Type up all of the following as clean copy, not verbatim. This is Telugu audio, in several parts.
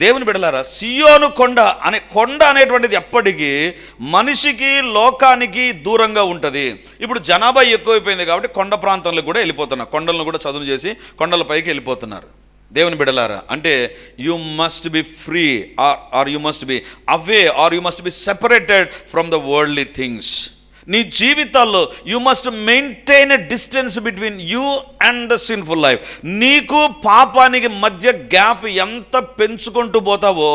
దేవుని బిడ్డలారా, సియోను కొండ అనేటువంటిది ఎప్పటికీ మనిషికి లోకానికి దూరంగా ఉంటుంది. ఇప్పుడు జనాభా ఎక్కువైపోయింది కాబట్టి కొండ ప్రాంతంలో కూడా వెళ్ళిపోతున్నారు, కొండలను కూడా చదును చేసి కొండల పైకి వెళ్ళిపోతున్నారు. దేవుని బిడ్డలారా, అంటే you must be free or you must be away or you must be separated from the worldly things. నీ జీవితాల్లో you must maintain a distance between you and the sinful life. నీకు పాపానికి మధ్య గ్యాప్ ఎంత పెంచుకుంటూ పోతావో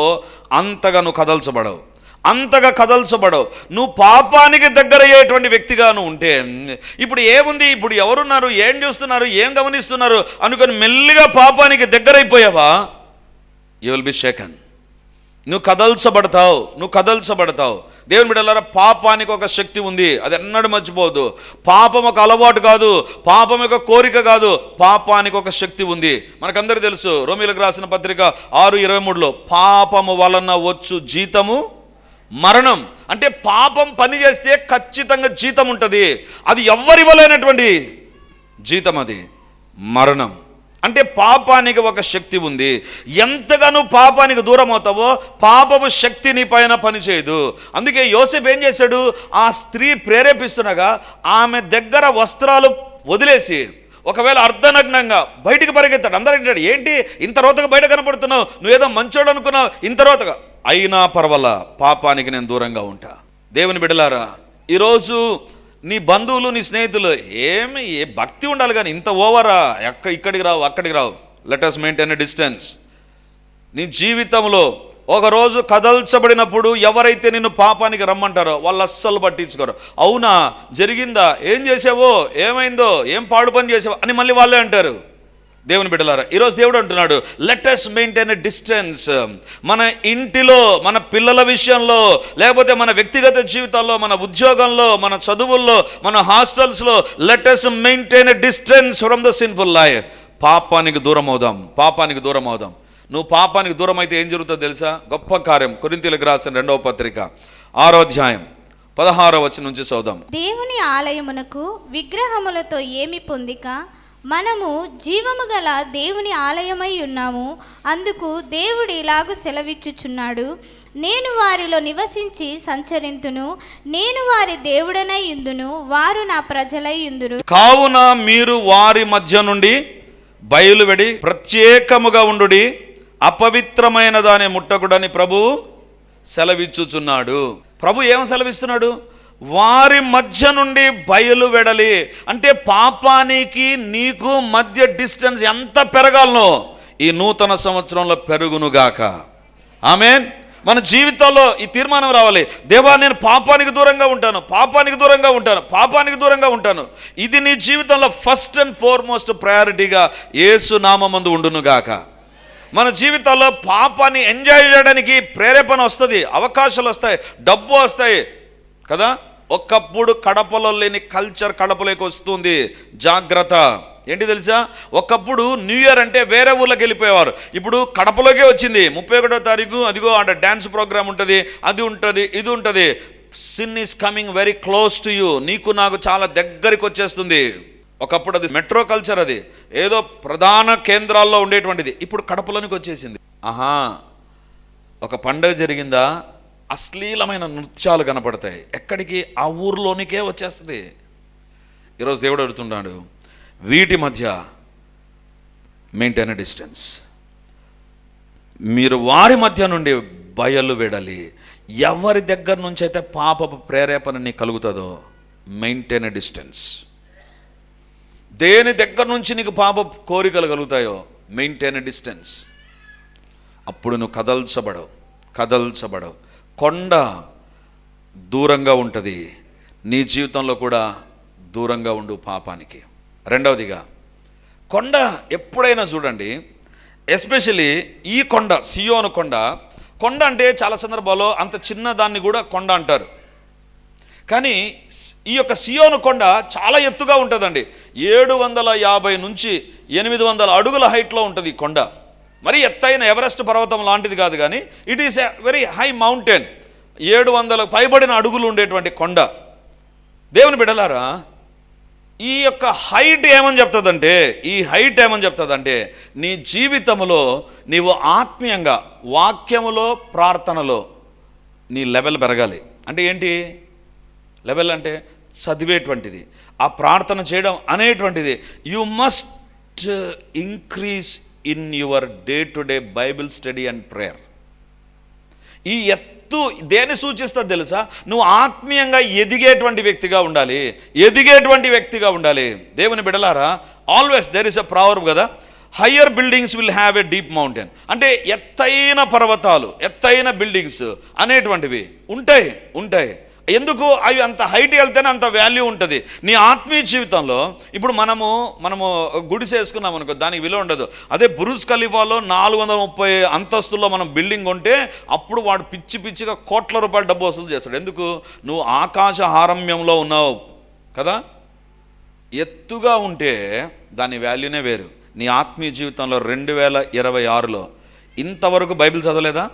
అంతగా నువ్వు కదల్చబడవు, అంతగా కదల్చబడవు. నువ్వు పాపానికి దగ్గర అయ్యేటువంటి వ్యక్తిగా నువ్వు ఉంటే, ఇప్పుడు ఏముంది, ఇప్పుడు ఎవరున్నారు, ఏం చూస్తున్నారు, ఏం గమనిస్తున్నారు అనుకొని మెల్లిగా పాపానికి దగ్గరైపోయావా, యూ విల్ బి షేకన్. నువ్వు కదల్చబడతావు. దేవుని బిడ్డలారా, పాపానికి ఒక శక్తి ఉంది, అది ఎన్నడూ మర్చిపోవద్దు. పాపం ఒక అలవాటు కాదు, పాపం ఒక కోరిక కాదు, పాపానికి ఒక శక్తి ఉంది. మనకందరూ తెలుసు, రోమీయులకు రాసిన పత్రిక 6:23లో పాపము వలన వచ్చు జీతము మరణం. అంటే పాపం పని చేస్తే ఖచ్చితంగా జీతం ఉంటుంది. అది ఎవ్వరి వలైనటువంటి జీతం, అది మరణం. అంటే పాపానికి ఒక శక్తి ఉంది. ఎంతగానో పాపానికి దూరం అవుతావో పాపపు శక్తి నీ పైన పనిచేయదు. అందుకే యోసేపు ఏం చేశాడు, ఆ స్త్రీ ప్రేరేపిస్తుండగా ఆమె దగ్గర వస్త్రాలు వదిలేసి ఒకవేళ అర్ధనగ్నంగా బయటికి పరిగెత్తాడు. అందరూ అంటాడు, ఏంటి ఇంత రోతగా బయట కనపడుతున్నావు, నువ్వేదో మంచోడు అనుకున్నావు, ఇంత రోతగా అయినా పర్వాలా, పాపానికి నేను దూరంగా ఉంటా. దేవుని బిడ్డలారా, ఈరోజు నీ బంధువులు, నీ స్నేహితులు ఏ భక్తి ఉండాలి కానీ ఇంత ఓవరా, ఇక్కడికి రావు, అక్కడికి రావు. Let us maintain a distance. నీ జీవితంలో ఒకరోజు కదల్చబడినప్పుడు ఎవరైతే నిన్ను పాపానికి రమ్మంటారో వాళ్ళు అస్సలు పట్టించుకోరు. అవునా, జరిగిందా, ఏం చేసావో, ఏమైందో, ఏం పాడు పని చేసావో అని మళ్ళీ వాళ్ళే అంటారు. దేవుని బిడ్డలారా, ఈరోజు దేవుడు అంటున్నాడు, let us maintain a distance. మన ఇంటిలో, మన పిల్లల విషయంలో, లేకపోతే మన వ్యక్తిగత జీవితాల్లో, మన ఉద్యోగంలో, మన చదువుల్లో, మన హాస్టల్స్లో let us maintain a distance from the sinful life. పాపానికి దూరం అవుదాం. నువ్వు పాపానికి దూరం అయితే ఏం జరుగుతుందో తెలుసా? గొప్ప కార్యం. కొరింథీయులకు రాసిన 2వ పత్రిక 6వ అధ్యాయం 16వ వచనం నుంచి చదువుదాం. దేవుని ఆలయమునకు విగ్రహములతో ఏమి పొందిక, మనము జీవము గల దేవుని ఆలయమై ఉన్నాము. అందుకు దేవుడు ఇలాగు సెలవిచ్చుచున్నాడు, నేను వారిలో నివసించి సంచరింతును, నేను వారి దేవుడనై యుందును, వారు నా ప్రజలై యుందురు. కావున మీరు వారి మధ్య నుండి బయలువెడి ప్రత్యేకముగా ఉండుడి, అపవిత్రమైన దాని ముట్టకుడని ప్రభు సెలవిచ్చుచున్నాడు. ప్రభు ఏం సెలవిస్తున్నాడు? వారి మధ్య నుండి బయలు వెడలి. అంటే పాపానికి నీకు మధ్య డిస్టెన్స్ ఎంత పెరగాలనో ఈ నూతన సంవత్సరంలో పెరుగునుగాక. ఆమేన్. మన జీవితాల్లో ఈ తీర్మానం రావాలి, దేవా నేను పాపానికి దూరంగా ఉంటాను. ఇది నీ జీవితంలో ఫస్ట్ అండ్ ఫార్మోస్ట్ ప్రయారిటీగా యేసు నామమందు ఉండునుగాక. మన జీవితాల్లో పాపాన్ని ఎంజాయ్ చేయడానికి ప్రేరేపణ వస్తుంది, అవకాశాలు వస్తాయి, డబ్బు వస్తాయి కదా. ఒకప్పుడు కడపలో లేని కల్చర్ కడపలోకి వస్తుంది, జాగ్రత్త. ఏంటి తెలుసా, ఒకప్పుడు న్యూ ఇయర్ అంటే వేరే ఊళ్ళకి వెళ్ళిపోయేవారు, ఇప్పుడు కడపలోకే వచ్చింది. 31వ తారీఖు అదిగో ఆడ డ్యాన్స్ ప్రోగ్రామ్ ఉంటుంది, అది ఉంటుంది, ఇది ఉంటుంది. Sin is coming very close to you. నీకు నాకు చాలా దగ్గరికి వచ్చేస్తుంది. ఒకప్పుడు అది మెట్రో కల్చర్, అది ఏదో ప్రధాన కేంద్రాల్లో ఉండేటువంటిది, ఇప్పుడు కడపలోనికి వచ్చేసింది. ఒక పండుగ జరిగిందా, అశ్లీలమైన నృత్యాలు కనపడతాయి, ఎక్కడికి, ఆ ఊర్లోనికే వచ్చేస్తుంది. ఈరోజు దేవుడు అడుగుతున్నాడు, వీటి మధ్య మెయింటైన్ డిస్టెన్స్. మీరు వారి మధ్య నుండి బయలు వెడలి. ఎవరి దగ్గర నుంచి అయితే పాపపు ప్రేరేపణ నీకు కలుగుతుందో మెయింటైన్ డిస్టెన్స్. దేని దగ్గర నుంచి నీకు పాప కోరికలు కలుగుతాయో మెయింటైన్ డిస్టెన్స్. అప్పుడు నువ్వు కదల్చబడవు. కొండ దూరంగా ఉంటుంది, నీ జీవితంలో కూడా దూరంగా ఉండు పాపానికి. రెండవదిగా, కొండ ఎప్పుడైనా చూడండి, ఎస్పెషలీ ఈ కొండ, సియోను కొండ అంటే చాలా సందర్భాల్లో అంత చిన్న దాన్ని కూడా కొండ అంటారు. కానీ ఈ యొక్క సియోను కొండ చాలా ఎత్తుగా ఉంటుందండి. 750 నుంచి 800 అడుగుల హైట్లో ఉంటుంది ఈ కొండ. మరి ఎత్తైన ఎవరెస్ట్ పర్వతం లాంటిది కాదు, కానీ it is a very high mountain. 700 పైబడిన అడుగులు ఉండేటువంటి కొండ. దేవుని బిడ్డలారా, ఈ యొక్క హైట్ ఏమని చెప్తుందంటే, ఈ హైట్ ఏమని చెప్తుందంటే, నీ జీవితంలో నీవు ఆత్మీయంగా వాక్యములో ప్రార్థనలో నీ లెవెల్ పెరగాలి. అంటే ఏంటి లెవెల్ అంటే? చదివేటువంటిది, ఆ ప్రార్థన చేయడం అనేటువంటిది. You must increase in your day to day Bible study and prayer. ఈ ఎత్తు దేన్ని సూచిస్తుంది తెలుసా? నువ్వు ఆత్మీయంగా ఎదిగేటువంటి వ్యక్తిగా ఉండాలి, ఎదిగేటువంటి వ్యక్తిగా ఉండాలి. దేవుని బిడలారా, always there is a proverb కదా, higher buildings will have a deep mountain. అంటే ఎత్తైన పర్వతాలు, ఎత్తైన బిల్డింగ్స్ అనేటువంటివి ఉంటాయి. ఎందుకు? అవి అంత హైట్ వెళ్తేనే అంత వాల్యూ ఉంటుంది నీ ఆత్మీయ జీవితంలో. ఇప్పుడు మనము గుడిసె వేసుకున్నాం అనుకో, దానికి విలువ ఉండదు. అదే బురుజ్ ఖలీఫాలో 430 అంతస్తుల్లో మనం బిల్డింగ్ ఉంటే అప్పుడు వాడు పిచ్చిగా కోట్ల రూపాయల డబ్బు వసూలు చేస్తాడు. ఎందుకు? నువ్వు ఆకాశ హారమ్యంలో ఉన్నావు కదా. ఎత్తుగా ఉంటే దాని వాల్యూనే వేరు. నీ ఆత్మీయ జీవితంలో 2026లో ఇంతవరకు బైబిల్ చదవలేదా?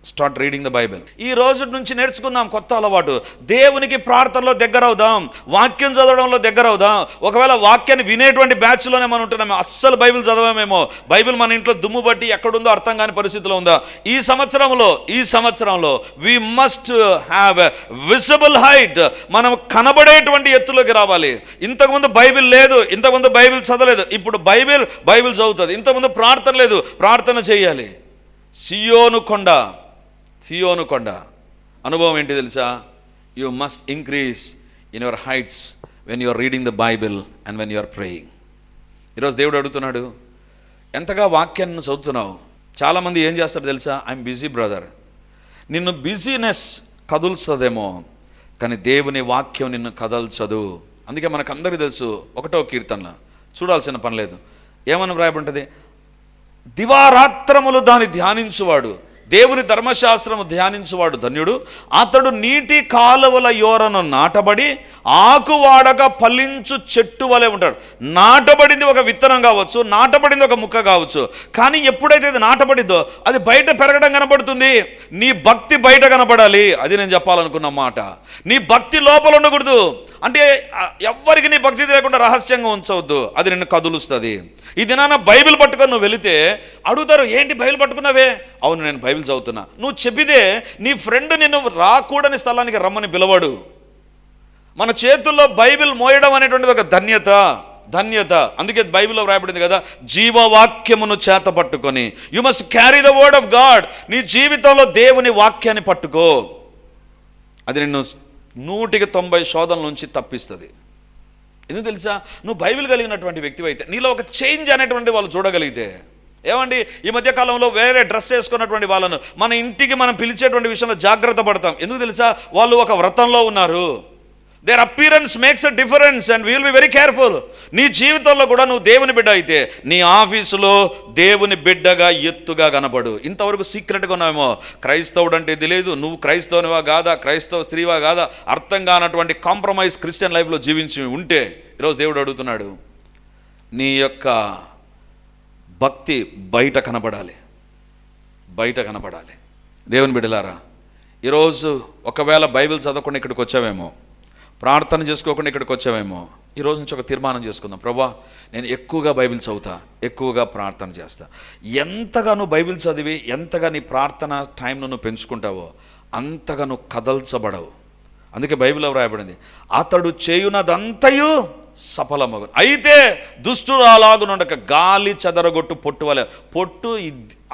Start reading the Bible. ఈ రోజు నుంచి నేర్చుకుందాం కొత్త అలవాటు. దేవునికి ప్రార్థనలో దగ్గర అవుదాం, వాక్యం చదవడంలో దగ్గర అవుదాం. ఒకవేళ వాక్యాన్ని వినేటువంటి బ్యాచ్లోనే మనం ఉంటున్నాము, అస్సలు బైబిల్ చదవమేమో, బైబిల్ మన ఇంట్లో దుమ్ము బట్టి ఎక్కడుందో అర్థం కాని పరిస్థితిలో ఉందా? ఈ సంవత్సరంలో we must have a visible height. మనం కనబడేటువంటి ఎత్తులోకి రావాలి. ఇంతకుముందు బైబిల్ లేదు, ఇంతకుముందు బైబిల్ చదవలేదు, ఇప్పుడు బైబిల్ చదువుతుంది. ఇంతకుముందు ప్రార్థన లేదు, ప్రార్థన చేయాలి. సియోను కొండ అనుభవం ఏంటి తెలుసా? You must increase in your heights when you are reading the Bible and when you are praying. ఈరోజు దేవుడు అడుగుతున్నాడు, ఎంతగా వాక్యాన్ని చదువుతున్నావు? చాలామంది ఏం చేస్తారు తెలుసా? I'm busy brother. నిన్ను బిజీనెస్ కదుల్చదేమో, కానీ దేవుని వాక్యం నిన్ను కదల్చదు. అందుకే మనకందరికీ తెలుసు, 1వ కీర్తనలో చూడాల్సిన పని లేదు, ఏమని వ్రాయబడింది? దివారాత్రములు దాన్ని ధ్యానించువాడు, దేవుని ధర్మశాస్త్రము ధ్యానించువాడు ధన్యుడు. అతడు నీటి కాలువల యోరను నాటబడి ఆకువాడక ఫలించు చెట్టు వలె ఉంటాడు. నాటబడింది ఒక విత్తనం కావచ్చు, నాటబడింది ఒక ముక్క కావచ్చు, కానీ ఎప్పుడైతే ఇది నాటబడిద్దో అది బయట పెరగడం కనబడుతుంది. నీ భక్తి బయట కనబడాలి. అది నేను చెప్పాలనుకున్న మాట. నీ భక్తి లోపల ఉండకూడదు. అంటే ఎవ్వరికి నీ భక్తి లేకుండా రహస్యంగా ఉంచవద్దు, అది నిన్ను కదులుస్తుంది. ఈ దినాన బైబిల్ పట్టుకొని నువ్వు వెళితే అడుగుతారు, ఏంటి బైబిల్ పట్టుకున్నావే? అవును, నేను బైబిల్ చదువుతున్నా. నువ్వు చెప్పితే నీ ఫ్రెండ్ నిన్ను రాకూడని స్థలానికి రమ్మని పిలవడు. మన చేతుల్లో బైబిల్ మోయడం అనేటువంటిది ఒక ధన్యత. అందుకే బైబిల్లో వ్రాయబడింది కదా, జీవవాక్యమును చేత పట్టుకొని. You must carry the word of God. నీ జీవితంలో దేవుని వాక్యాన్ని పట్టుకో. అది నిన్ను 190 శోధనల నుంచి తప్పిస్తుంది. ఎందుకు తెలుసా? నువ్వు బైబిల్ కలిగినటువంటి వ్యక్తివి అయితే, నీలో ఒక చేంజ్ అనేటువంటి వాళ్ళు చూడగలిగితే. ఏమండి, ఈ మధ్య కాలంలో వేరే డ్రెస్ వేసుకున్నటువంటి వాళ్ళను మన ఇంటికి మనం పిలిచేటువంటి విషయంలో జాగ్రత్త పడతాం. ఎందుకు తెలుసా? వాళ్ళు ఒక వ్రతంలో ఉన్నారు. Their appearance makes a difference and we will be very careful. నీ జీవితంలో కూడా నువ్వు దేవుని బిడ్డ అయితే నీ ఆఫీసులో దేవుని బిడ్డగా ఎత్తుగా కనపడు. ఇంతవరకు సీక్రెట్గా ఉన్నావేమో, క్రైస్తవుడు అంటే ఇది లేదు, నువ్వు క్రైస్తవునివా కాదా, క్రైస్తవ స్త్రీవా కాదా, అర్థం కానటువంటి కాంప్రమైజ్ క్రిస్టియన్ లైఫ్లో జీవించి ఉంటే ఈరోజు దేవుడు అడుగుతున్నాడు, నీ యొక్క భక్తి బయట కనపడాలి. దేవుని బిడ్డలారా, ఈరోజు ఒకవేళ బైబిల్ చదవకుండా ఇక్కడికి వచ్చావేమో, ప్రార్థన చేసుకోకుండా ఇక్కడికి వచ్చావేమో, ఈరోజు నుంచి ఒక తీర్మానం చేసుకుందాం. ప్రభా, నేను ఎక్కువగా బైబిల్ చదువుతా, ఎక్కువగా ప్రార్థన చేస్తా. ఎంతగా నువ్వు బైబిల్ చదివి ఎంతగా నీ ప్రార్థన టైంను నువ్వు పెంచుకుంటావో అంతగా నువ్వు కదల్చబడవు. అందుకే బైబిల్లో వ్రాయబడింది, అతడు చేయునదంతయు సఫలమగు. అయితే దుష్టుడు అలాగునుండక గాలి చెదరగొట్టు పొట్టు వలె. పొట్టు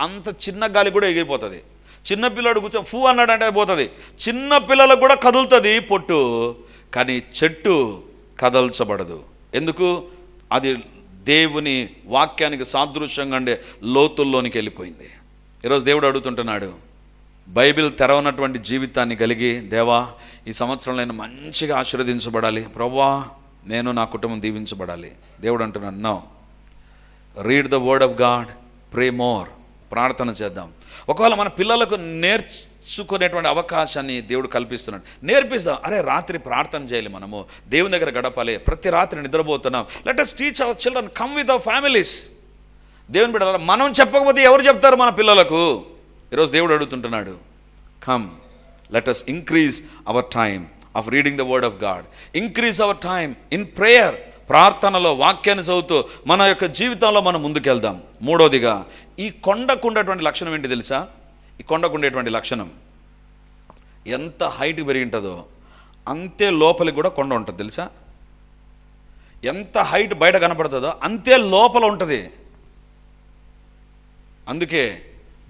అంత చిన్న గాలి కూడా ఎగిరిపోతుంది. చిన్నపిల్లడు కూర్చొని ఫూ అన్నాడంటే పోతుంది. చిన్న పిల్లలకు కూడా కదులుతుంది పొట్టు, కానీ చెట్టు కదల్చబడదు. ఎందుకు? అది దేవుని వాక్యానికి సాదృశ్యంగా ఉండే లోతుల్లోనికి వెళ్ళిపోయింది. ఈరోజు దేవుడు అడుగుతుంటున్నాడు, బైబిల్ తెరవనటువంటి జీవితాన్ని కలిగి, దేవా ఈ సంవత్సరం నేను మంచిగా ఆశీర్వదించబడాలి, ప్రభువా నేను నా కుటుంబం దీవించబడాలి. దేవుడు అంటున్నాడు, no, read the word of God, pray more. ప్రార్థన చేద్దాం. ఒకవేళ మన పిల్లలకు నేర్చుకునేటువంటి అవకాశాన్ని దేవుడు కల్పిస్తున్నాడు, నేర్పిస్తాం. అరే రాత్రి ప్రార్థన చేయాలి, మనము దేవుని దగ్గర గడపాలి, ప్రతి రాత్రి నిద్రపోతున్నాం. Let us teach our children, come with our families. దేవుని బిడ్డలారా, మనం చెప్పకపోతే ఎవరు చెప్తారు మన పిల్లలకు? ఈరోజు దేవుడు అడుగుతుంటున్నాడు, come, let us increase our time of reading the word of God, increase our time in prayer. ప్రార్థనలో వాక్యాన్ని చదువుతూ మన యొక్క జీవితంలో మనం ముందుకెళ్దాం. మూడోదిగా ఈ కొండకు ఉండేటువంటి లక్షణం ఏంటి తెలుసా? ఈ కొండకు ఉండేటువంటి లక్షణం, ఎంత హైట్ పెరిగి ఉంటుందో అంతే లోపలికి కూడా కొండ ఉంటుంది తెలుసా? ఎంత హైట్ బయట కనపడుతుందో అంతే లోపల ఉంటుంది. అందుకే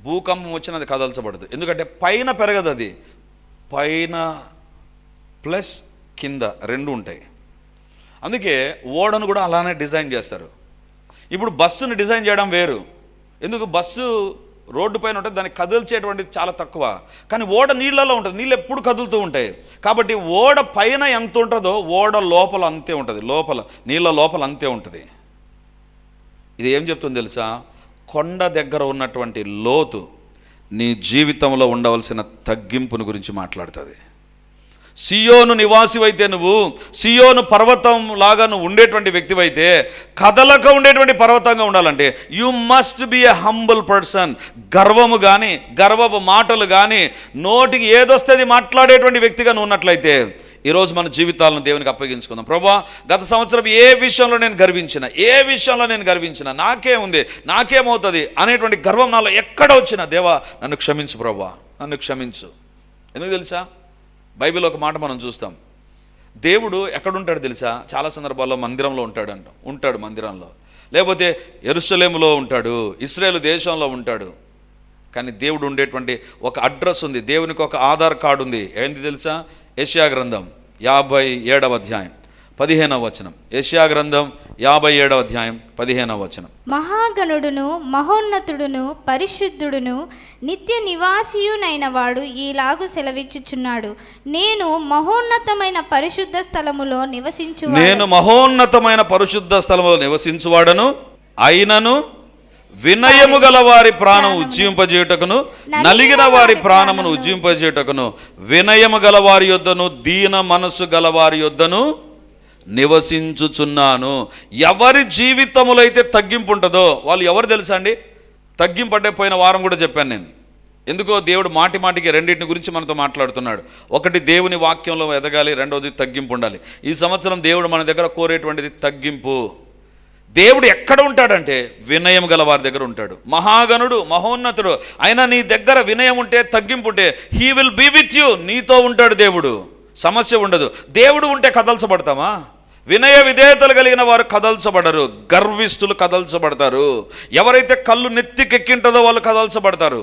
భూకంపం వచ్చినది కదల్చబడదు, ఎందుకంటే పైన పెరగదు, అది పైన ప్లస్ కింద రెండు ఉంటాయి. అందుకే ఓడను కూడా అలానే డిజైన్ చేస్తారు. ఇప్పుడు బస్సును డిజైన్ చేయడం వేరు, ఎందుకు బస్సు రోడ్డు పైన ఉంటుంది, దాన్ని కదిల్చేటువంటిది చాలా తక్కువ. కానీ ఓడ నీళ్ళలో ఉంటుంది, నీళ్ళు ఎప్పుడు కదులుతూ ఉంటాయి. కాబట్టి ఓడ పైన ఎంత ఉంటుందో ఓడ లోపల అంతే ఉంటుంది, లోపల నీళ్ళ లోపల అంతే ఉంటుంది. ఇది ఏం చెప్తుంది తెలుసా? కొండ దగ్గర ఉన్నటువంటి లోతు నీ జీవితంలో ఉండవలసిన తగ్గింపును గురించి మాట్లాడుతుంది. సియోను నివాసివైతే, నువ్వు సియోను పర్వతం లాగా నువ్వు ఉండేటువంటి వ్యక్తివైతే, కదలక ఉండేటువంటి పర్వతంగా ఉండాలంటే you must B a humble person. గర్వము కానీ గర్వపు మాటలు కానీ నోటికి ఏదొస్తుంది మాట్లాడేటువంటి వ్యక్తిగా నువ్వు ఉన్నట్లయితే ఈరోజు మన జీవితాలను దేవునికి అప్పగించుకుందాం. ప్రభువా, గత సంవత్సరం ఏ విషయంలో నేను గర్వించిన నాకేముంది, నాకేమవుతుంది అనేటువంటి గర్వం నాలో ఎక్కడ వచ్చినా, దేవా నన్ను క్షమించు ప్రభువా, నన్ను క్షమించు. ఎందుకు తెలుసా? బైబిల్ ఒక మాట మనం చూస్తాం, దేవుడు ఎక్కడుంటాడు తెలుసా? చాలా సందర్భాల్లో మందిరంలో ఉంటాడు మందిరంలో, లేకపోతే యెరూషలేములో ఉంటాడు, ఇశ్రాయేలు దేశంలో ఉంటాడు. కానీ దేవుడు ఉండేటువంటి ఒక అడ్రస్ ఉంది, దేవునికి ఒక ఆధార్ కార్డు ఉంది. ఏంటి తెలుసా? యెషయా గ్రంథం 57వ అధ్యాయం 15వ వచనం. యెషయా గ్రంథం 57వ అధ్యాయం 15వ వచనం. మహాగణుడును మహోన్నతుడును పరిశుద్ధుడును నిత్య నివాసియునైన వాడు ఈలాగు సెలవిచ్చుచున్నాడు, నేను మహోన్నతమైన పరిశుద్ధ స్థలములో నివసించువాడను, అయినను వినయము గల వారి ప్రాణం ఉజ్జీంపజేయుటకును, నలిగిన వారి ప్రాణమును ఉజ్జీంపజేయుటకును, వినయము గల వారి యొద్దను దీన మనస్సు గల వారి యొద్దను నివసించుచున్నాను. ఎవరి జీవితములో అయితే తగ్గింపు ఉంటుందో వాళ్ళు ఎవరు తెలుసా అండి? తగ్గింపు అంటే పోయిన వారం కూడా చెప్పాను నేను. ఎందుకో దేవుడు మాటికి రెండింటిని గురించి మనతో మాట్లాడుతున్నాడు. ఒకటి దేవుని వాక్యంలో ఎదగాలి, రెండవది తగ్గింపు ఉండాలి. ఈ సంవత్సరం దేవుడు మన దగ్గర కోరేటువంటిది తగ్గింపు. దేవుడు ఎక్కడ ఉంటాడంటే వినయం గల వారి దగ్గర ఉంటాడు. మహాగణుడు మహోన్నతుడు అయినా నీ దగ్గర వినయం ఉంటే, తగ్గింపు ఉంటే, he will be with you, నీతో ఉంటాడు దేవుడు. సమస్య ఉండదు. దేవుడు ఉంటే కదల్చబడతామా? వినయ విధేయతలు కలిగిన వారు కదల్చబడరు, గర్విష్ఠులు కదల్చబడతారు. ఎవరైతే కళ్ళు నెత్తికెక్కింటుందో వాళ్ళు కదల్చబడతారు.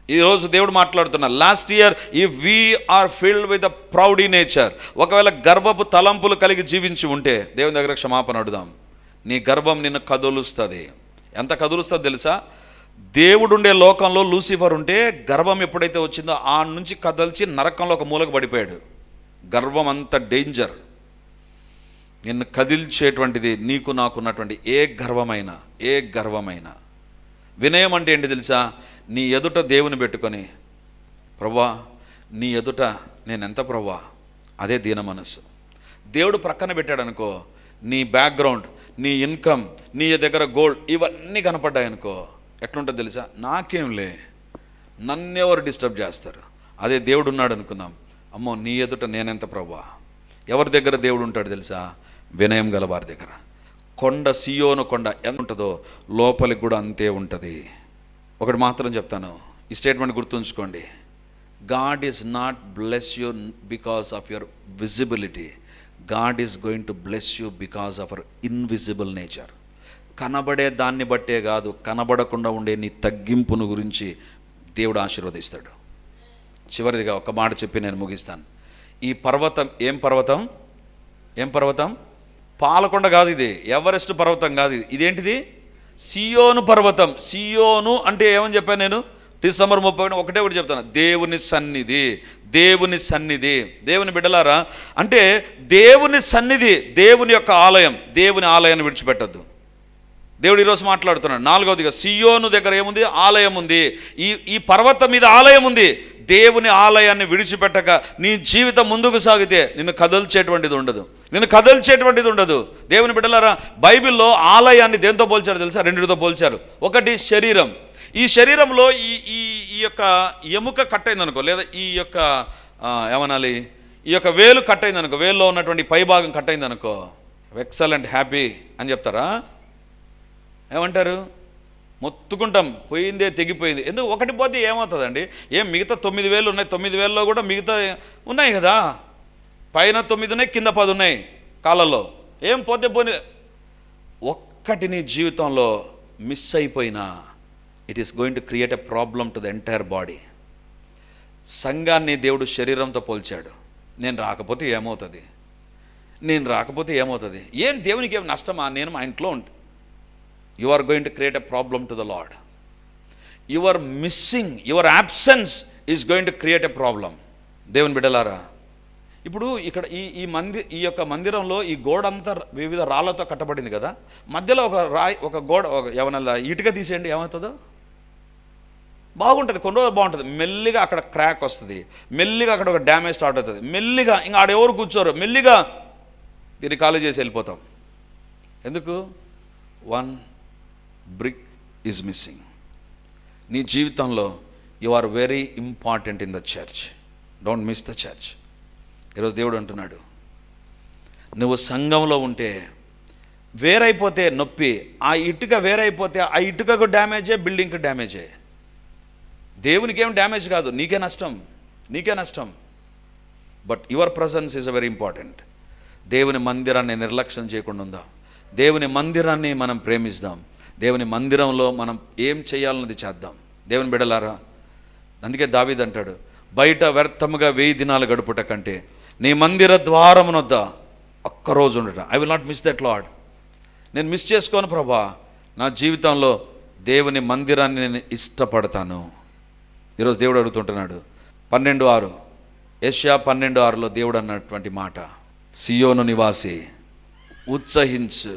ఈరోజు దేవుడు మాట్లాడుతున్నారు, last year if we are filled with a proudy nature, ఒకవేళ గర్వపు తలంపులు కలిగి జీవించి ఉంటే దేవుని దగ్గర క్షమాపణ అడుగుదాం. నీ గర్వం నిన్ను కదులుస్తుంది. ఎంత కదులుస్తుంది తెలుసా? దేవుడుండే లోకంలో లూసిఫర్ ఉంటే గర్వం ఎప్పుడైతే వచ్చిందో ఆ నుంచి కదల్చి నరకంలో ఒక మూలకు పడిపోయాడు. గర్వం అంత డేంజర్. నిన్ను కదిల్చేటువంటిది నీకు నాకున్నటువంటి ఏ గర్వమైనా. వినయం అంటే ఏంటి తెలుసా? నీ ఎదుట దేవుని పెట్టుకొని, ప్రభువా నీ ఎదుట నేనెంత ప్రభువా, అదే దీన మనస్సు. దేవుడు ప్రక్కన పెట్టాడు అనుకో, నీ బ్యాక్గ్రౌండ్, నీ ఇన్కమ్, నీ దగ్గర గోల్డ్ ఇవన్నీ కనపడ్డాయనుకో, ఎట్లుంటుంది తెలుసా? నాకేంలే, నన్నెవరు డిస్టర్బ్ చేస్తారు. అదే దేవుడు ఉన్నాడు అనుకుందాం, అమ్మో నీ ఎదుట నేనెంత ప్రభువా. ఎవరి దగ్గర దేవుడు ఉంటాడు తెలుసా? వినయం గల వారి దగ్గర. కొండ, సియోను కొండ ఎంత ఉంటుందో లోపలికి కూడా అంతే ఉంటుంది. ఒకటి మాత్రం చెప్తాను, ఈ స్టేట్మెంట్ గుర్తుంచుకోండి. God is not bless you because of your visibility, God is going to bless you because of our invisible nature. కనబడే దాన్ని బట్టే కాదు, కనబడకుండా ఉండే నీ తగ్గింపును గురించి దేవుడు ఆశీర్వదిస్తాడు. చివరిదిగా ఒక మాట చెప్పి నేను ముగిస్తాను. ఈ పర్వతం ఏం పర్వతం? పాలకొండ కాదు, ఇది ఎవరెస్ట్ పర్వతం కాదు, ఇదేంటిది? సియోను పర్వతం. సియోను అంటే ఏమని చెప్పాను నేను? డిసెంబర్ 31 ఒకటే చెప్తాను, దేవుని సన్నిధి. దేవుని బిడ్డలారా, అంటే దేవుని సన్నిధి, దేవుని యొక్క ఆలయం. దేవుని ఆలయాన్ని విడిచిపెట్టద్దు. దేవుడు ఈరోజు మాట్లాడుతున్నాడు. 4వదిగా సియోను దగ్గర ఏముంది? ఆలయం ఉంది. ఈ పర్వతం మీద ఆలయం ఉంది. దేవుని ఆలయాన్ని విడిచిపెట్టక నీ జీవితం ముందుకు సాగితే నిన్ను కదల్చేటువంటిది ఉండదు. దేవుని బిడ్డలారా, బైబిల్లో ఆలయాన్ని దేంతో పోల్చారు తెలుసా? రెండిటితో పోల్చారు. ఒకటి శరీరం. ఈ శరీరంలో ఈ యొక్క ఎముక కట్ అయిందనుకో, లేదా ఈ యొక్క ఏమనాలి, ఈ యొక్క వేలు కట్ అయిందనుకో, వేలులో ఉన్నటువంటి పై భాగం కట్ అయిందనుకో, ఎక్సలెంట్, హ్యాపీ అని చెప్తారా? ఏమంటారు? మొత్తుకుంటాం, పోయిందే తెగిపోయింది. ఎందుకు? ఒకటి పోతే ఏమవుతుందండి? ఏం మిగతా 9,000 ఉన్నాయి, 9,000లో కూడా మిగతా ఉన్నాయి కదా, పైన 9 ఉన్నాయి, కింద 10 ఉన్నాయి కాళ్ళల్లో. ఏం పోతే పోనీ, ఒక్కటి నీ జీవితంలో మిస్ అయిపోయినా it is going to create a problem to the entire body. సంఘాన్ని దేవుడు శరీరంతో పోల్చాడు. నేను రాకపోతే ఏమవుతుంది, నేను రాకపోతే ఏమవుతుంది, ఏం దేవునికి ఏం నష్టమా, నేను మా ఇంట్లో ఉంటా. You are going to create a problem to the Lord. Your missing, your absence is going to create a problem. దేవుని బిడ్డలారా, ఇప్పుడు ఇక్కడ ఈ యొక్క మందిరంలో ఈ గోడ అంతా వివిధ రాళ్లతో కట్టబడింది కదా, మధ్యలో ఒక రాయి, ఒక గోడ, ఏమన్నా ఇటుక తీసేయండి, ఏమవుతుందో? బాగుంటుంది, కొన్ని రోజులు బాగుంటుంది. మెల్లిగా అక్కడ క్రాక్ వస్తుంది, మెల్లిగా అక్కడ ఒక డ్యామేజ్ స్టార్ట్ అవుతుంది, మెల్లిగా ఇంకా ఆడెవరు కూర్చోరు, మెల్లిగా దీన్ని ఖాళీ చేసి వెళ్ళిపోతాం. ఎందుకు? 1 బ్రిక్ ఈజ్ మిస్సింగ్. నీ జీవితంలో you are very important in the church. Don't miss the church. ఈరోజు దేవుడు అంటున్నాడు, నువ్వు సంఘంలో ఉంటే వేరైపోతే నొప్పి, ఆ ఇటుక వేరైపోతే ఆ ఇటుకకు డ్యామేజే, బిల్డింగ్కి డ్యామేజే. దేవునికి ఏం డ్యామేజ్ కాదు, నీకే నష్టం, నీకే నష్టం. But your presence is very important. దేవుని మందిరాన్ని నిర్లక్ష్యం చేయకుండా ఉందాం. దేవుని మందిరాన్ని మనం ప్రేమిస్తాం. దేవుని మందిరంలో మనం ఏం చేయాలన్నది చేద్దాం. దేవుని బిడ్డలారా, అందుకే దావీదు అంటాడు, బయట వ్యర్థముగా 1000 దినాలు గడుపుట కంటే నీ మందిర ద్వారమునొద్ద ఒక్కరోజు ఉండట. I will not miss that lord. నేను మిస్ చేసుకోను ప్రభా. నా జీవితంలో దేవుని మందిరాన్ని నేను ఇష్టపడతాను. ఈరోజు దేవుడు అడుగుతుంటున్నాడు. 12:6 యెషయా 12:6లో దేవుడు అన్నటువంటి మాట, సియోను నివాసి ఉత్సహించు,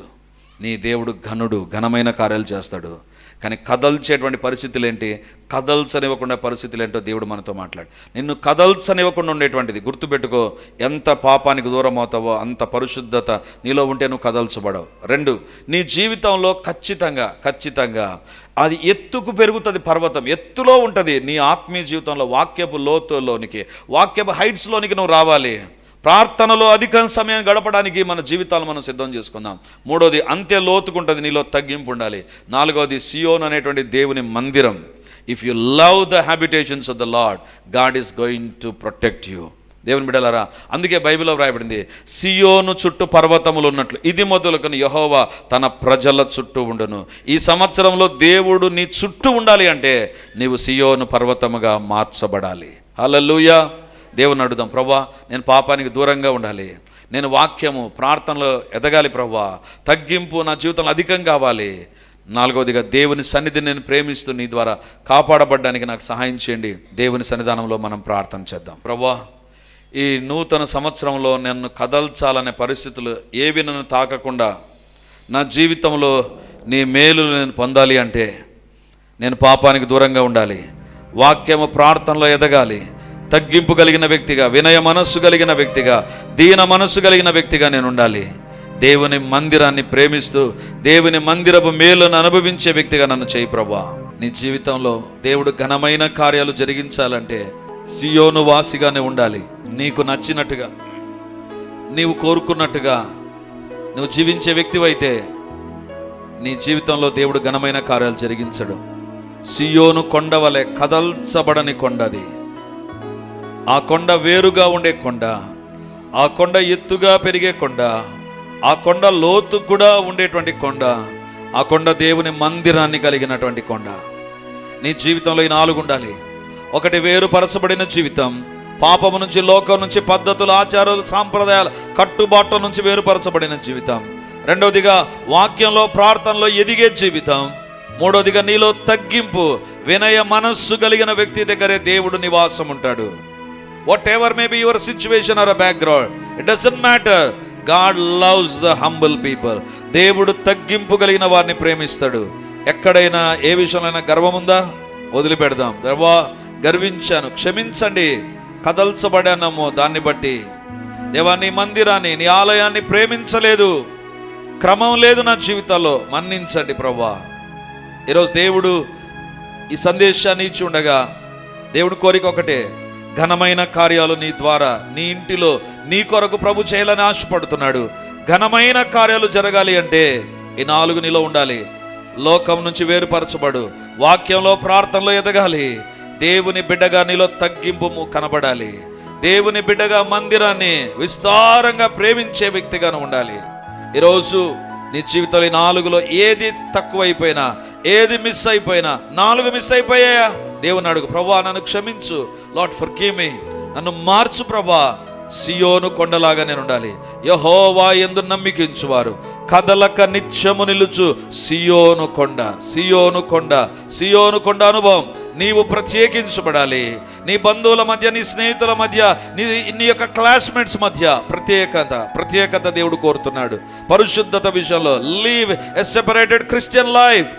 నీ దేవుడు ఘనుడు, ఘనమైన కార్యాలు చేస్తాడు. కానీ కదల్చేటువంటి పరిస్థితులు ఏంటి, కదల్చనివ్వకుండా పరిస్థితులు ఏంటో దేవుడు మనతో మాట్లాడు. నిన్ను కదల్చనివ్వకుండా ఉండేటువంటిది గుర్తుపెట్టుకో. ఎంత పాపానికి దూరం అవుతావో అంత పరిశుద్ధత నీలో ఉంటే నువ్వు కదల్చబడవు. 2, నీ జీవితంలో ఖచ్చితంగా అది ఎత్తుకు పెరుగుతుంది. పర్వతం ఎత్తులో ఉంటుంది. నీ ఆత్మీయ జీవితంలో వాక్యపు లోతులోనికి, వాక్యపు హైట్స్లోనికి నువ్వు రావాలి. ప్రార్థనలో అధిక సమయం గడపడానికి మన జీవితాలు మనం సిద్ధం చేసుకుందాం. 3వది, అంత్య లోతుకుంటుంది, నీలో తగ్గింపు ఉండాలి. 4వది, సియోన్ అనేటువంటి దేవుని మందిరం. If you love the habitations of the lord, God is going to protect you. దేవుని బిడ్డలారా, అందుకే బైబిల్లో వ్రాయబడింది, సియోను చుట్టూ పర్వతములు ఉన్నట్లు ఇది మొదలుకొని యెహోవా తన ప్రజల చుట్టూ ఉండును. ఈ సంవత్సరంలో దేవుడు నీ చుట్టూ ఉండాలి అంటే నీవు సియోను పర్వతముగా మార్చబడాలి. హల్లెలూయా. దేవుని అడుగుదాం, ప్రభా నేను పాపానికి దూరంగా ఉండాలి, నేను వాక్యము ప్రార్థనలో ఎదగాలి ప్రభా, తగ్గింపు నా జీవితంలో అధికం కావాలి. 4వదిగా, దేవుని సన్నిధిని నేను ప్రేమిస్తూ నీ ద్వారా కాపాడబడ్డానికి నాకు సహాయం చేయండి. దేవుని సన్నిధానంలో మనం ప్రార్థన చేద్దాం. ప్రభా, ఈ నూతన సంవత్సరంలో నన్ను కదల్చాలనే పరిస్థితులు ఏవి నన్ను తాకకుండా నా జీవితంలో నీ మేలులు నేను పొందాలి అంటే నేను పాపానికి దూరంగా ఉండాలి, వాక్యము ప్రార్థనలో ఎదగాలి, తగ్గింపు కలిగిన వ్యక్తిగా, వినయ మనస్సు కలిగిన వ్యక్తిగా, దీన మనస్సు కలిగిన వ్యక్తిగా నేను ఉండాలి. దేవుని మందిరాన్ని ప్రేమిస్తూ దేవుని మందిరపు మేలును అనుభవించే వ్యక్తిగా నన్ను చేయి ప్రభా. నీ జీవితంలో దేవుడు ఘనమైన కార్యాలు జరిగించాలంటే సియోను వాసిగానే ఉండాలి. నీకు నచ్చినట్టుగా, నీవు కోరుకున్నట్టుగా నువ్వు జీవించే వ్యక్తివైతే నీ జీవితంలో దేవుడు ఘనమైన కార్యాలు జరిగించడు. సియోను కొండ వలె కదల్చబడని కొండది. ఆ కొండ వేరుగా ఉండే కొండ, ఆ కొండ ఎత్తుగా పెరిగే కొండ, ఆ కొండ లోతు కూడా ఉండేటువంటి కొండ, ఆ కొండ దేవుని మందిరాన్ని కలిగినటువంటి కొండ. నీ జీవితంలో ఈ 4 ఉండాలి. 1, వేరుపరచబడిన జీవితం, పాపము నుంచి, లోకం నుంచి, పద్ధతులు, ఆచారాలు, సాంప్రదాయాలు, కట్టుబాట్ల నుంచి వేరుపరచబడిన జీవితం. 2వదిగా, వాక్యంలో ప్రార్థనలో ఎదిగే జీవితం. 3వదిగా, నీలో తగ్గింపు, వినయ మనస్సు కలిగిన వ్యక్తి దగ్గరే దేవుడు నివాసం ఉంటాడు. Whatever may be your situation or a background, it doesn't matter. God loves the humble people. దేవుడు తగ్గింపు కలిగిన వారిని ప్రేమిస్తాడు. ఎక్కడైనా ఏ విషయంలో గర్వం ఉందా, వదిలిపెడదాం. గర్వించాను, క్షమించండి, కదల్చబడానము దాన్ని బట్టి. దేవా, నీ మందిరాన్ని, నీ ఆలయాన్ని ప్రేమించలేదు, క్రమం లేదు నా జీవితంలో, మన్నించండి ప్రభా. ఈరోజు దేవుడు ఈ సందేశాన్ని ఇచ్చి ఉండగా దేవుడు కోరిక ఒకటే, ఘనమైన కార్యాలు నీ ద్వారా, నీ ఇంటిలో నీ కొరకు ప్రభు చేయాలని ఆశపడుతున్నాడు. ఘనమైన కార్యాలు జరగాలి అంటే ఈ 4 నీలో ఉండాలి. లోకం నుంచి వేరుపరచబడు, వాక్యంలో ప్రార్థనలో ఎదగాలి, దేవుని బిడ్డగా నీలో తగ్గింపు కనబడాలి, దేవుని బిడ్డగా మందిరాన్ని విస్తారంగా ప్రేమించే వ్యక్తిగాను ఉండాలి. ఈరోజు నీ జీవితంలో 4లో ఏది తక్కువైపోయినా, ఏది మిస్ అయిపోయినా, 4 మిస్ అయిపోయాయా దేవుని అడుగు, ప్రభువా నన్ను క్షమించు, లార్డ్ ఫర్గివ్ మీ, నన్ను మార్చు ప్రభా. సియోను కొండలాగా నేను ఉండాలి. యెహోవా యందు నమ్మికించువారు కదలక నిత్యము నిలుచు సియోను కొండ. సియోను కొండ, సియోను కొండ అనుభవం నీవు ప్రత్యేకించబడాలి. నీ బంధువుల మధ్య, నీ స్నేహితుల మధ్య, నీ యొక్క క్లాస్మేట్స్ మధ్య ప్రత్యేకత దేవుడు కోరుతున్నాడు. పరిశుద్ధత విషయంలో leave a separated Christian life.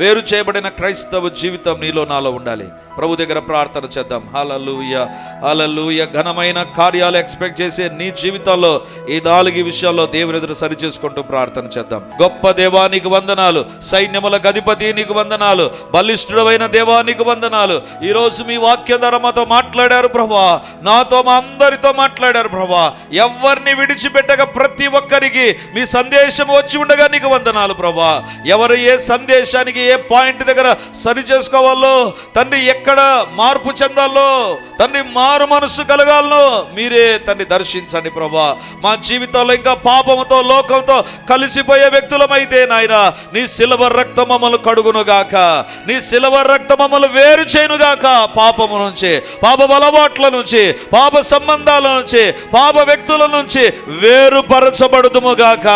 వేరు చేయబడిన క్రైస్తవ జీవితం నీలో నాలో ఉండాలి. ప్రభు దగ్గర ప్రార్థన చేద్దాం. హల్లెలూయా, హల్లెలూయా. ఘనమైన కార్యాలు ఎక్స్పెక్ట్ చేసే నీ జీవితంలో ఈ 4 విషయాల్లో దేవుని ఎదురు సరి చేసుకుంటూ ప్రార్థన చేద్దాం. గొప్ప దేవా నీకు వందనాలు, సైన్యములకు అధిపతి నీకు వందనాలు, బలిష్ఠుడైన దేవా నీకు వందనాలు. ఈరోజు మీ వాక్య ద్వారా మాతో మాట్లాడారు ప్రభా, నాతో మా అందరితో మాట్లాడారు ప్రభా. ఎవరిని విడిచిపెట్టక ప్రతి ఒక్కరికి మీ సందేశం వచ్చి ఉండగా నీకు వందనాలు ప్రభా. ఎవరు ఏ సందేశానికి ఏ పాయింట్ దగ్గర సరి చేసుకోవాలో తండ్రి, ఎక్కడ మార్పు చెందాలో తండ్రి, మారు మనసు కలగాలో మీరే తండ్రి దర్శించండి ప్రభా. మా జీవితాల్లో ఇంకా పాపముతో లోకంతో కలిసిపోయే వ్యక్తులమైతే నాయన, నీ శిలువ రక్తం మమ్మల్ని కడుగునుగాక, నీ శిలువ రక్తం మమ్మల్ని వేరు చేయునుగాక. పాపము నుంచి, పాప అలవాట్ల నుంచి, పాప సంబంధాల నుంచి, పాప వ్యక్తుల నుంచి వేరుపరచబడుదుముగాక,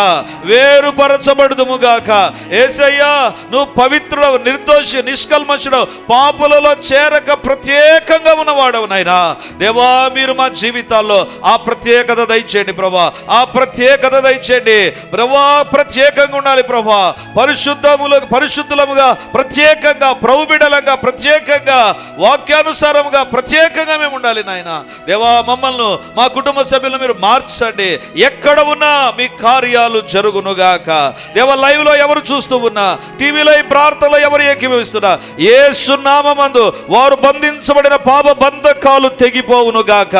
వేరుపరచబడుదుముగాక. యేసయ్యా నువ్వు పవిత్రుడవు, నిర్దోషి, నిష్కల్మషుడు, పాపులలో చేరక ప్రత్యేకంగా ఉన్నవాడవు నాయనా. దేవా మీరు మా జీవితాల్లో ఆ ప్రత్యేకత దయచేయండి ప్రభా, ఆ ప్రత్యేకత దయచేయండి ప్రభా. ప్రత్యేకంగా ఉండాలి ప్రభా, పరిశుద్ధులముగా ప్రత్యేకంగా, ప్రభు బిడ్డలంగా ప్రత్యేకంగా, వాక్యానుసారముగా ప్రత్యేకంగా మేము ఉండాలి నాయన. దేవా మమ్మల్ని, మా కుటుంబ సభ్యులను మీరు మార్చండి. ఎక్కడ ఉన్నా మీ కార్యాలు జరుగునుగాక. దేవా లైవ్ లో ఎవరు చూస్తూ ఉన్నా, టీవీలో ఈ ప్రార్థనలో ఎవరు ఏకీభవిస్తున్నా, యేసు నామమందు వారు బంధించబడిన పాప బంధకాలు తెగిపోవునుగాక.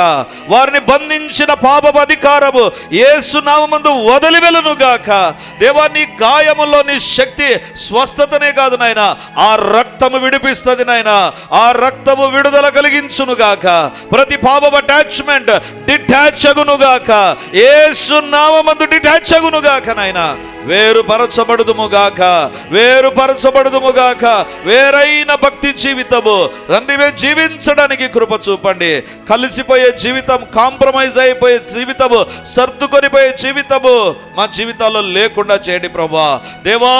వారిని బంధించిన పాప అధికారము యేసు నామమందు వదిలి వెళ్ళునుగాక. దేవా నీ గాయములో నీ శక్తి స్వస్థతనే కాదు నాయన, ఆ రక్తము విడిపిస్తుంది నాయన, ఆ రక్తము విడుదల కలిగించునుగాక. ప్రతి పాప అటాచ్మెంట్ డిటాచ్ అగునుగాక, యేసు నామమందు డిటాచ్ అగునుగాక నాయన. వేరుపరచబడుదుముగాక, వేరుపరచబడుదుముగాక. వేరైన భక్తి జీవితము తండ్రి మేము జీవించడానికి కృప చూపండి. కలిసిపోయే జీవితం, కాంప్రమైజ్ అయిపోయే జీవితము, సర్దుకొనిపోయే జీవితము మా జీవితాల్లో లేకుండా చేయండి ప్రభా. దేవా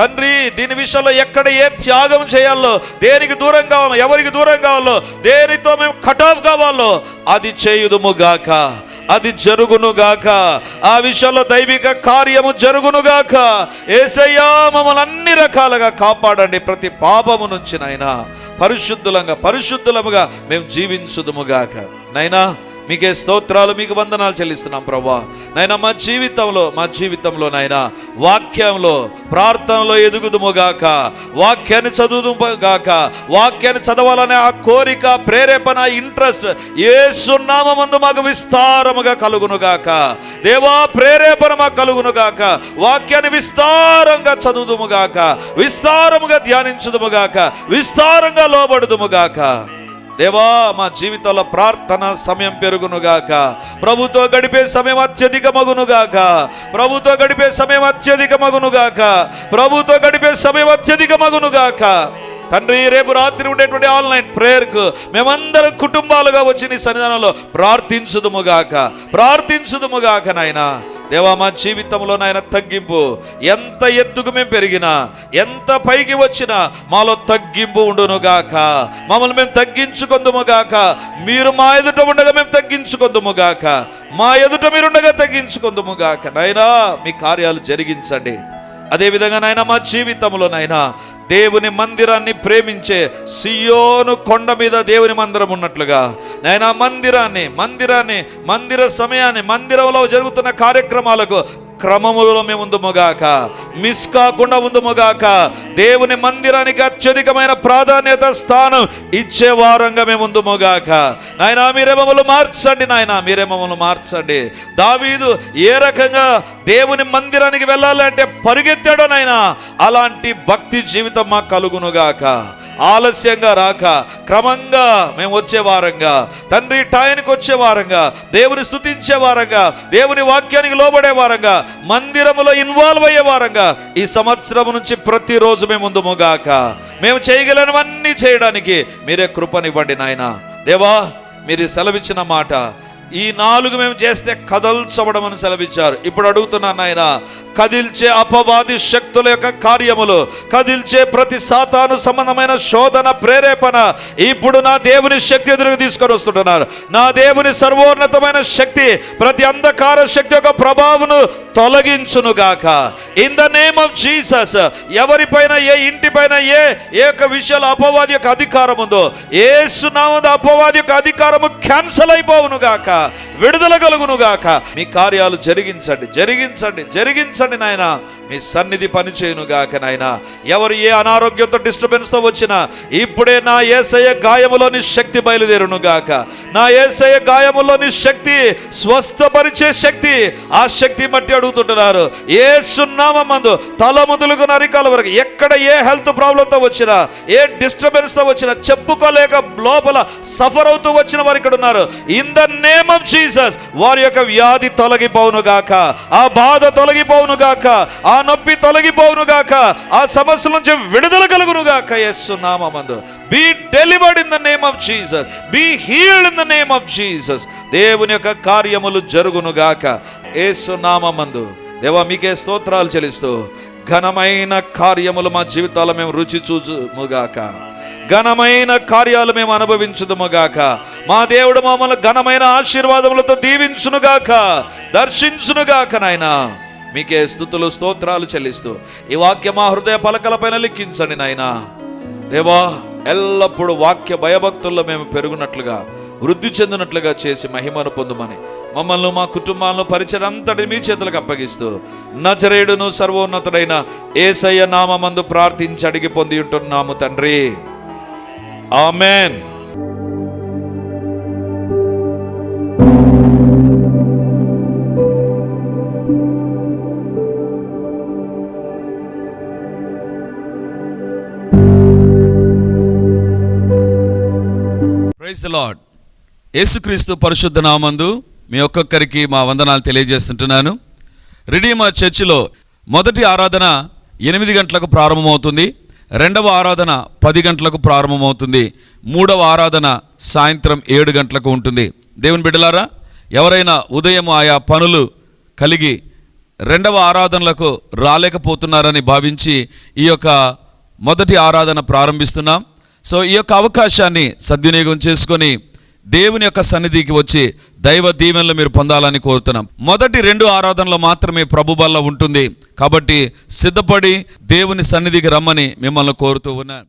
తండ్రి దీని విషయంలో ఎక్కడ ఏ త్యాగం చేయాలో, దేనికి దూరం కావాలో, ఎవరికి దూరం కావాలో, దేనితో మేము కట్ ఆఫ్ కావాలో అది చేయుదుముగాక, అది జరుగునుగాక. ఆ విషయంలో దైవిక కార్యము జరుగునుగాక. యేసయ్యా మమ్మల్ని అన్ని రకాలుగా కాపాడండి. ప్రతి పాపము నుంచి నాయనా పరిశుద్ధులముగా మేము జీవించుదుముగాక. నైనా మీకే స్తోత్రాలు, మీకు వందనాలు చెల్లిస్తున్నాం ప్రభా. నైనా మా జీవితంలో నాయనా వాక్యంలో, ప్రార్థనలో ఎదుగుదుముగాక, వాక్యాన్ని చదువుదుముగాక. వాక్యాన్ని చదవాలనే ఆ కోరిక, ప్రేరేపణ, ఇంట్రెస్ట్ యేసు నామమందు మాకు విస్తారముగా కలుగునుగాక. దేవా ప్రేరేపణ మాకు కలుగునుగాక. వాక్యాన్ని విస్తారంగా చదువుదుముగాక, విస్తారముగా ధ్యానించుదుముగాక, విస్తారంగా లోబడుదుముగాక. దేవా మా జీవితంలో ప్రార్థన సమయం పెరుగునుగాక. ప్రభుతో గడిపే సమయం అత్యధికమగునుగాక, ప్రభుతో గడిపే సమయం అత్యధికమగునుగాక, ప్రభుతో గడిపే సమయం అత్యధికమగునుగాక. తండ్రి రేపు రాత్రి ఉండేటువంటి ఆన్లైన్ ప్రేయర్కు మేమందరం కుటుంబాలుగా వచ్చి నీ సన్నిధానంలో ప్రార్థించుదుముగాక నాయనా. దేవా మా జీవితంలో నాయన తగ్గింపు, ఎంత ఎత్తుకు మేము పెరిగినా, ఎంత పైకి వచ్చినా మాలో తగ్గింపు ఉండునుగాక. మమ్మల్ని మేము తగ్గించుకొందుముగాక. మీరు మా ఎదుట ఉండగా మేము తగ్గించుకొందుముగాక, మా ఎదుట మీరుండగా తగ్గించుకొందుముగాక. నాయనా మీ కార్యాలు జరిగించండి. అదేవిధంగా నాయన మా జీవితంలో నాయన దేవుని మందిరాన్ని ప్రేమించే సియోను కొండ మీద దేవుని మందిరం ఉన్నట్లుగా నాయన మందిర సమయాన్ని, మందిరంలో జరుగుతున్న కార్యక్రమాలకు క్రమములో మేము ఉందుముగాక, మిస్ కాకుండా ఉందుముగాక, దేవుని మందిరానికి అత్యధికమైన ప్రాధాన్యత స్థానం ఇచ్చే వారంగా మేము ఉందుముగాక. నాయనా మీరే మమ్మల్ని మార్చండి, నాయనా మీరే మమ్మల్ని మార్చండి. దావీదు ఏ రకంగా దేవుని మందిరానికి వెళ్ళాలంటే పరిగెత్తాడో నాయనా, అలాంటి భక్తి జీవితం మాకు కలుగునుగాక. ఆలస్యంగా రాక క్రమంగా మేము వచ్చే వారంగా, తండ్రి టైంకి వచ్చే వారంగా, దేవుని స్తుతించే వారంగా, దేవుని వాక్యానికి లోబడే వారంగా, మందిరములో ఇన్వాల్వ్ అయ్యే వారంగా ఈ సంవత్సరం నుంచి ప్రతిరోజు మేము ముందుముగాక. మేము చేయగలనివన్నీ చేయడానికి మీరే కృపనివ్వండి నాయనా. దేవా మీరు సెలవిచ్చిన మాట, ఈ 4 మేము చేస్తే కదల్చబడం అని సెలవిచ్చారు. ఇప్పుడు అడుగుతున్నాను నాయన, కదిల్చే అపవాది శక్తుల యొక్క కార్యములు, కదిల్చే ప్రతి సాతాను సంబంధమైన శోధన ప్రేరేపణ ఇప్పుడు నా దేవుని శక్తి ఎదురుగా తీసుకొని వస్తుంటున్నారు. నా దేవుని సర్వోన్నతమైన శక్తి ప్రతి అంధకార శక్తి యొక్క ప్రభావమును తొలగించునుగాక. In the name of Jesus. ఎవరిపైన, ఏ ఇంటిపైన ఏ యొక్క విషయాలు అపవాది యొక్క అధికారం ఉందో, యేసు నామమున అపవాది యొక్క అధికారము క్యాన్సల్ అయిపోవునుగాక, విడుదల కలుగునుగాక. మీ కార్యాలు జరిగించండి, జరిగించండి, జరిగించండి నాయన. మీ సన్నిధి పనిచేయునుగాక నాయన. ఎవరు ఏ అనారోగ్యంతో డిస్టర్బెన్స్తో వచ్చినా ఇప్పుడే నా యేసయ్య గాయములోని శక్తి బయలుదేరునుగాక. నా యేసయ్య గాయములోని శక్తి, స్వస్థపరిచే శక్తి, ఆ శక్తి బట్టి అడుగుతుంటున్నారు. యేసు నామమందు తల మొదలుగు నరికాల వరకు ఎక్కడ ఏ హెల్త్ ప్రాబ్లంతో వచ్చినా, ఏ డిస్టర్బెన్స్తో వచ్చినా, చెప్పుకోలేక లోపల సఫర్ అవుతూ వచ్చిన వారు ఇక్కడ ఉన్నారు. In the name of Jesus వారి యొక్క వ్యాధి తొలగిపోవునుగాక, ఆ బాధ తొలగిపోవునుగాక, ఆ నొప్పి తొలగిపోవునుగాక, ఆ సమస్యల నుంచి విడుదల కలుగునుగాక. యేసు నామమందు be delivered in the name of Jesus, be healed in the name of Jesus. దేవుని యొక్క కార్యములు జరుగునుగాక యేసు నామమందు. దేవా మీకే స్తోత్రాలు చెల్లిస్తూ ఘనమైన కార్యములు మా జీవితాల్లో మేము రుచి చూచుముగాక, ఘనమైన కార్యాలు మేము అనుభవించుదుముగాక. మా దేవుడు మమ్మల్ని ఘనమైన ఆశీర్వాదములతో దీవించునుగాక, దర్శించునుగాక. నాయనా మీకే స్తుతులు స్తోత్రాలు చెల్లిస్తూ ఈ వాక్య మా హృదయ పలకలపైన లిఖించండి నాయనా. దేవా ఎల్లప్పుడూ వాక్య భయభక్తుల్లో మేము పెరుగునట్లుగా, వృద్ధి చెందినట్లుగా చేసి మహిమను పొందుమని మమ్మల్ని, మా కుటుంబాలను, పరిచయం అంతటి మీ చేతులకు అప్పగిస్తూ నజరేయుడును సర్వోన్నతుడైన యేసయ్య నామమందు ప్రార్థించి అడిగి పొంది ఉంటున్నాము తండ్రి. Amen. Praise the Lord. Yesu Kristu పరిశుద్ధ నామందు మీ ఒక్కొక్కరికి మా వందనాలు తెలియజేస్తుంటున్నాను. రిడీమర్ చర్చిలో మొదటి ఆరాధన 8 గంటలకు ప్రారంభమవుతుంది, రెండవ ఆరాధన 10 గంటలకు ప్రారంభమవుతుంది, మూడవ ఆరాధన సాయంత్రం 7 గంటలకు ఉంటుంది. దేవుని బిడ్డలారా, ఎవరైనా ఉదయం ఆయా పనులు కలిగి రెండవ ఆరాధనలకు రాలేకపోతున్నారని భావించి ఈ యొక్క మొదటి ఆరాధన ప్రారంభిస్తున్నాం. సో ఈ యొక్క అవకాశాన్ని సద్వినియోగం చేసుకొని దేవుని యొక్క సన్నిధికి వచ్చి దైవ దీవెనలు మీరు పొందాలని కోరుతున్నాం. మొదటి 2 ఆరాధనలు మాత్రమే ప్రభు బల్ల ఉంటుంది కాబట్టి సిద్ధపడి దేవుని సన్నిధికి రమ్మని మిమ్మల్ని కోరుతూ ఉన్నాను.